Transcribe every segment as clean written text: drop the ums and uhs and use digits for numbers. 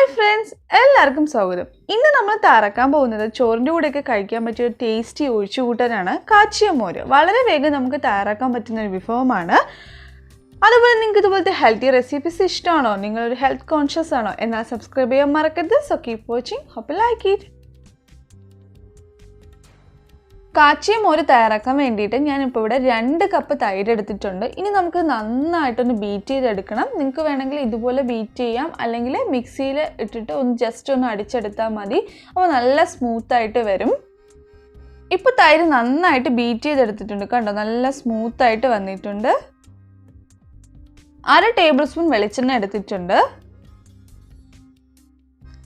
Hi friends, എല്ലാവർക്കും സ്വാഗതം. ഇന്ന് നമ്മൾ തയ്യാറാക്കാൻ പോകുന്നത് ചോറിൻ്റെ കൂടെയൊക്കെ കഴിക്കാൻ പറ്റിയ ഒരു ടേസ്റ്റി ഒഴിച്ചുകൂട്ടാനാണ് കാച്ചിയ മോര്. വളരെ വേഗം നമുക്ക് തയ്യാറാക്കാൻ പറ്റുന്ന ഒരു വിഭവമാണ്. അതുപോലെ നിങ്ങൾക്ക് ഇതുപോലത്തെ ഹെൽത്തി റെസിപ്പീസ് ഇഷ്ടമാണോ, നിങ്ങളൊരു ഹെൽത്ത് കോൺഷ്യസ് ആണോ, എന്നാൽ സബ്സ്ക്രൈബ് ചെയ്യാൻ മറക്കരുത്. So keep watching, hope you like it. കാച്ചിയ മോര് തയ്യാറാക്കാൻ വേണ്ടിയിട്ട് ഞാനിപ്പോൾ ഇവിടെ 2 കപ്പ് തൈര് എടുത്തിട്ടുണ്ട്. ഇനി നമുക്ക് നന്നായിട്ടൊന്ന് ബീറ്റ് ചെയ്തെടുക്കണം. നിങ്ങൾക്ക് വേണമെങ്കിൽ ഇതുപോലെ ബീറ്റ് ചെയ്യാം, അല്ലെങ്കിൽ മിക്സിയിൽ ഇട്ടിട്ട് ജസ്റ്റ് ഒന്ന് അടിച്ചെടുത്താൽ മതി. അപ്പോൾ നല്ല സ്മൂത്തായിട്ട് വരും. ഇപ്പോൾ തൈര് നന്നായിട്ട് ബീറ്റ് ചെയ്തെടുത്തിട്ടുണ്ട്. കണ്ടോ, നല്ല സ്മൂത്തായിട്ട് വന്നിട്ടുണ്ട്. 1/2 ടേബിൾ സ്പൂൺ വെളിച്ചെണ്ണ എടുത്തിട്ടുണ്ട്.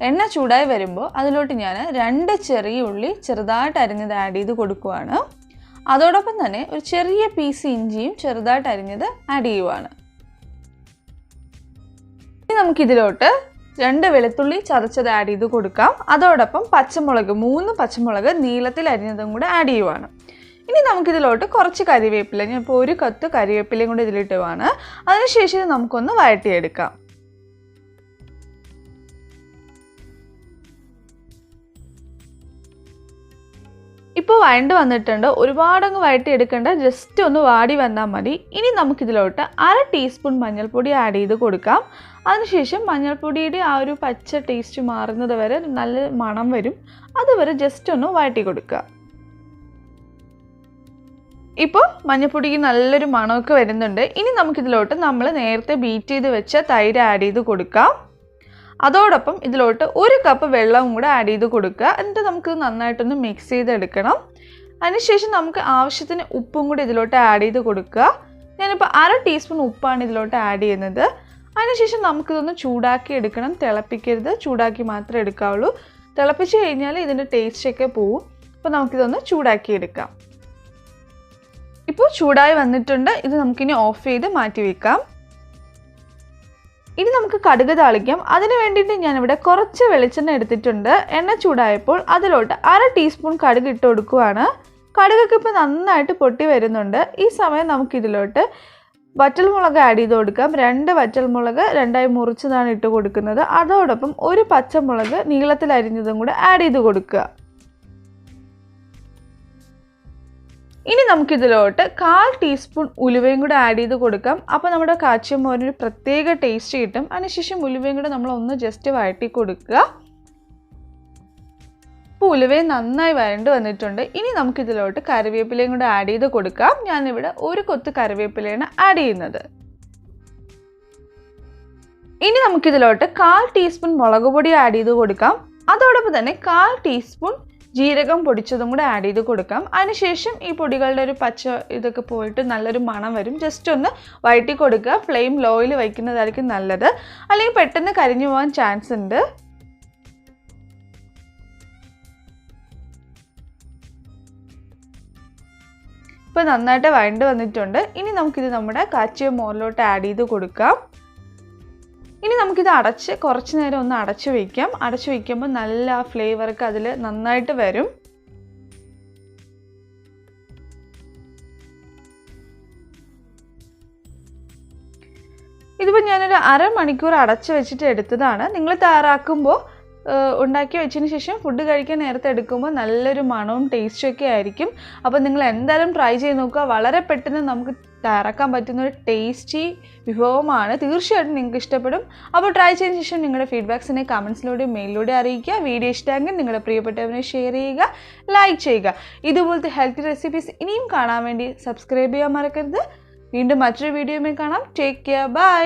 എണ്ണ ചൂടായി വരുമ്പോൾ അതിലോട്ട് ഞാൻ 2 ചെറിയ ഉള്ളി ചെറുതായിട്ട് അരിഞ്ഞത് ആഡ് ചെയ്ത് കൊടുക്കുകയാണ്. അതോടൊപ്പം തന്നെ ഒരു ചെറിയ പീസ് ഇഞ്ചിയും ചെറുതായിട്ട് അരിഞ്ഞത് ആഡ് ചെയ്യുവാണ്. ഇനി നമുക്കിതിലോട്ട് 2 വെളുത്തുള്ളി ചതച്ചത് ആഡ് ചെയ്ത് കൊടുക്കാം. അതോടൊപ്പം പച്ചമുളക് 3 പച്ചമുളക് നീളത്തിൽ അരിഞ്ഞതും കൂടെ ആഡ് ചെയ്യുവാണ്. ഇനി നമുക്കിതിലോട്ട് കുറച്ച് കരിവേപ്പില, ഞാൻ ഇപ്പോൾ 1 കത്ത് കരിവേപ്പിലയും കൂടെ ഇതിലിട്ടുവാണ്. അതിനുശേഷം നമുക്കൊന്ന് വഴറ്റിയെടുക്കാം. ഇപ്പോൾ വഴണ്ട് വന്നിട്ടുണ്ട്. ഒരുപാടങ്ങ് വഴറ്റിയെടുക്കേണ്ട, ജസ്റ്റ് ഒന്ന് വാടി വന്നാൽ മതി. ഇനി നമുക്കിതിലോട്ട് 1/2 ടീസ്പൂൺ മഞ്ഞൾപ്പൊടി ആഡ് ചെയ്ത് കൊടുക്കാം. അതിനുശേഷം മഞ്ഞൾപ്പൊടിയുടെ ആ ഒരു പച്ച ടേസ്റ്റ് മാറുന്നത് വരെ, നല്ല മണം വരും, അതുവരെ ജസ്റ്റ് ഒന്ന് വഴറ്റി കൊടുക്കുക. ഇപ്പോൾ മഞ്ഞൾപ്പൊടിക്ക് നല്ലൊരു മണമൊക്കെ വരുന്നുണ്ട്. ഇനി നമുക്കിതിലോട്ട് നമ്മൾ നേരത്തെ ബീറ്റ് ചെയ്ത് വെച്ച തൈര് ആഡ് ചെയ്ത് കൊടുക്കാം. അതോടൊപ്പം ഇതിലോട്ട് 1 കപ്പ് വെള്ളവും കൂടെ ആഡ് ചെയ്ത് കൊടുക്കുക. എന്നിട്ട് നമുക്ക് നന്നായിട്ടൊന്ന് മിക്സ് ചെയ്തെടുക്കണം. അതിനുശേഷം നമുക്ക് ആവശ്യത്തിന് ഉപ്പും കൂടി ഇതിലോട്ട് ആഡ് ചെയ്ത് കൊടുക്കുക. ഞാനിപ്പോൾ 1/2 ടീസ്പൂൺ ഉപ്പാണ് ഇതിലോട്ട് ആഡ് ചെയ്യുന്നത്. അതിനുശേഷം നമുക്കിതൊന്ന് ചൂടാക്കി എടുക്കണം. തിളപ്പിക്കരുത്, ചൂടാക്കി മാത്രമേ എടുക്കാവുള്ളൂ. തിളപ്പിച്ച് കഴിഞ്ഞാൽ ഇതിൻ്റെ ടേസ്റ്റൊക്കെ പോവും. അപ്പോൾ നമുക്കിതൊന്ന് ചൂടാക്കി എടുക്കാം. ഇപ്പോൾ ചൂടായി വന്നിട്ടുണ്ട്. ഇത് നമുക്കിനി ഓഫ് ചെയ്ത് മാറ്റി വയ്ക്കാം. ഇനി നമുക്ക് കടുക് താളിക്കാം. അതിന് വേണ്ടിയിട്ട് ഞാനിവിടെ കുറച്ച് വെളിച്ചെണ്ണ എടുത്തിട്ടുണ്ട്. എണ്ണ ചൂടായപ്പോൾ അതിലോട്ട് 1/2 ടീസ്പൂൺ കടുക് ഇട്ട് കൊടുക്കുകയാണ്. കടുകൊക്കെ ഇപ്പോൾ നന്നായിട്ട് പൊട്ടി വരുന്നുണ്ട്. ഈ സമയം നമുക്കിതിലോട്ട് വറ്റൽമുളക് ആഡ് ചെയ്ത് കൊടുക്കാം. 2 വറ്റൽമുളക് 2ആയി മുറിച്ചതാണ് ഇട്ട് കൊടുക്കുന്നത്. അതോടൊപ്പം 1 പച്ചമുളക് നീളത്തിൽ അരിഞ്ഞതും കൂടെ ആഡ് ചെയ്ത് കൊടുക്കുക. ഇനി നമുക്കിതിലോട്ട് 1/4 ടീസ്പൂൺ ഉലുവയും കൂടെ ആഡ് ചെയ്ത് കൊടുക്കാം. അപ്പോൾ നമ്മുടെ കാച്ചിയ മോരിന് പ്രത്യേക ടേസ്റ്റ് കിട്ടും. അതിനുശേഷം ഉലുവയും കൂടെ നമ്മൾ ഒന്ന് ജസ്റ്റ് വഴറ്റി കൊടുക്കുക. ഇപ്പോൾ ഉലുവയും നന്നായി വഴണ്ട് വന്നിട്ടുണ്ട്. ഇനി നമുക്കിതിലോട്ട് കറിവേപ്പിലയും കൂടെ ആഡ് ചെയ്ത് കൊടുക്കാം. ഞാനിവിടെ 1 കൊത്ത് കറിവേപ്പിലയാണ് ആഡ് ചെയ്യുന്നത്. ഇനി നമുക്കിതിലോട്ട് 1/4 ടീസ്പൂൺ മുളക് പൊടി ആഡ് ചെയ്ത് കൊടുക്കാം. അതോടൊപ്പം തന്നെ 1/4 ടീസ്പൂൺ ജീരകം പൊടിച്ചതും കൂടെ ആഡ് ചെയ്ത് കൊടുക്കാം. അതിനുശേഷം ഈ പൊടികളുടെ ഒരു പച്ച ഇതൊക്കെ പോയിട്ട് നല്ലൊരു മണം വരും. ജസ്റ്റ് ഒന്ന് വഴറ്റി കൊടുക്കുക. ഫ്ലെയിം ലോയിൽ വയ്ക്കുന്നതായിരിക്കും നല്ലത്, അല്ലെങ്കിൽ പെട്ടെന്ന് കരിഞ്ഞു പോകാൻ ചാൻസ് ഉണ്ട്. ഇപ്പോൾ നന്നായിട്ട് വഴണ്ട് വന്നിട്ടുണ്ട്. ഇനി നമുക്കിത് നമ്മുടെ കാച്ചിയ മോരിലോട്ട് ആഡ് ചെയ്ത് കൊടുക്കാം. ഇനി നമുക്കിത് കുറച്ച് നേരം ഒന്ന് അടച്ചു വയ്ക്കാം. അടച്ചു വയ്ക്കുമ്പോൾ നല്ല ആ ഫ്ലേവറൊക്കെ അതിൽ നന്നായിട്ട് വരും. ഇതിപ്പോൾ ഞാനൊരു 1/2 മണിക്കൂർ അടച്ചു വെച്ചിട്ട് എടുത്തതാണ്. നിങ്ങൾ തയ്യാറാക്കുമ്പോൾ ഉണ്ടാക്കി വെച്ചതിന് ശേഷം ഫുഡ് കഴിക്കാൻ നേരത്തെ എടുക്കുമ്പോൾ നല്ലൊരു മണവും ടേസ്റ്റും ഒക്കെ ആയിരിക്കും. അപ്പോൾ നിങ്ങൾ എന്തായാലും ട്രൈ ചെയ്ത് നോക്കുക. വളരെ പെട്ടെന്ന് നമുക്ക് തയ്യാറാക്കാൻ പറ്റുന്ന ഒരു ടേസ്റ്റി വിഭവമാണ്. തീർച്ചയായിട്ടും നിങ്ങൾക്ക് ഇഷ്ടപ്പെടും. അപ്പോൾ ട്രൈ ചെയ്തതിന് ശേഷം നിങ്ങളുടെ ഫീഡ്ബാക്സിനെ കമൻസിലൂടെയും മെയിലിലൂടെ അറിയിക്കുക. വീഡിയോ ഇഷ്ടമെങ്കിൽ നിങ്ങളുടെ പ്രിയപ്പെട്ടവരെ ഷെയർ ചെയ്യുക, ലൈക്ക് ചെയ്യുക. ഇതുപോലത്തെ ഹെൽത്തി റെസിപ്പീസ് ഇനിയും കാണാൻ വേണ്ടി സബ്സ്ക്രൈബ് ചെയ്യാൻ മറക്കരുത്. വീണ്ടും മറ്റൊരു വീഡിയോയുമായി കാണാം. Take care, by.